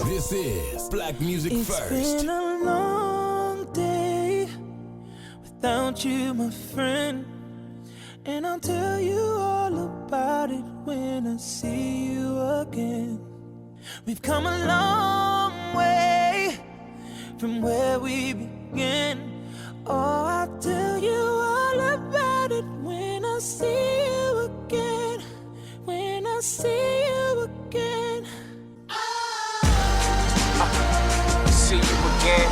This is Black Music First. It's been a long day without you, my friend, and I'll tell you all about it when I see you again. We've come a long way from where we began. Oh, I'll tell you all about it when I see you again. When I see you again. See you again.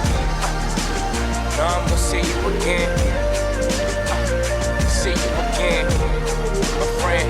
No, I'm gonna see you again. See you again, my friend.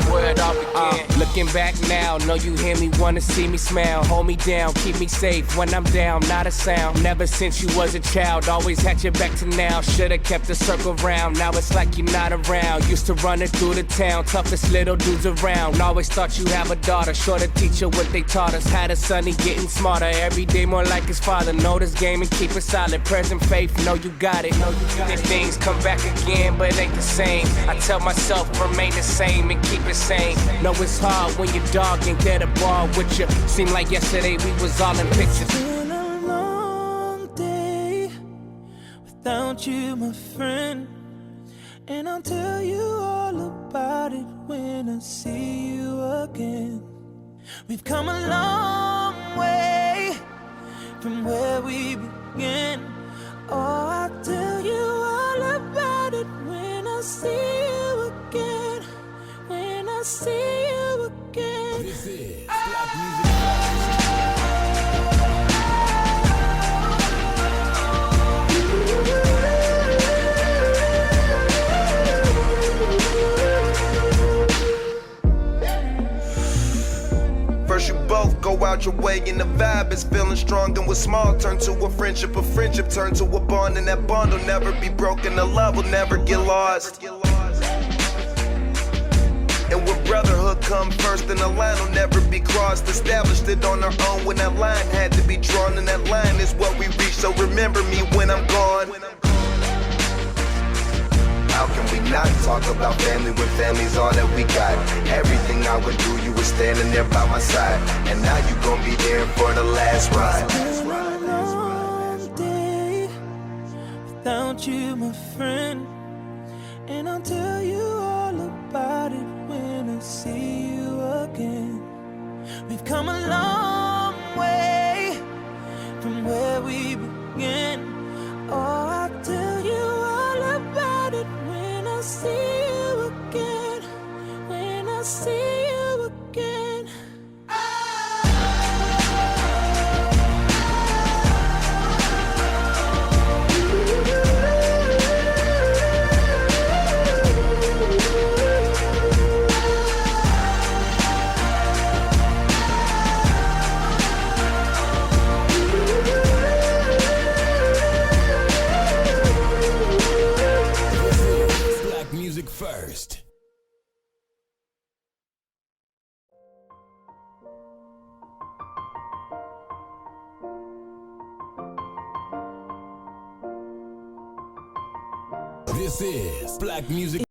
Where it all began. Looking back now, know you hear me, wanna see me smile. Hold me down, keep me safe when I'm down, not a sound. Never since you was a child, always had your back to now. Should've kept the circle round, now it's like you're not around. Used to run it through the town, toughest little dudes around. Always thought you have a daughter, sure to teach her what they taught us. Had a son, he getting smarter, every day more like his father. Know this game and keep it solid, present faith, know you got it. And things come back again, but it ain't the same. I tell myself, remain the same and keep it sane. Know it's hard when your dog ain't there to bar with you. Seemed like yesterday we was all in pictures. It's been a long day without you, my friend, and I'll tell you all about it when I see you again. We've come a long way from where we began. Oh, I'll tell you all about it when I see you again. When I see you again. This is Black Music First. First you both go out your way and the vibe is feeling strong, and what's small turn to a friendship turn to a bond, and that bond will never be broken, the love will never get lost. And when brotherhood come first, then the line will never be crossed. Established it on our own when that line had to be drawn, and that line is what we reach, so remember me when I'm gone. How can we not talk about family when family's all that we got? Everything I went through, you were standing there by my side, and now you gon' be there for the last ride. It's been a long day without you, my friend, and I'll tell you all about it when I see you again. We've come a long way from where we began. Oh, I'll tell you all about it when I see you again. When I see you again. Black Music First. This is Black Music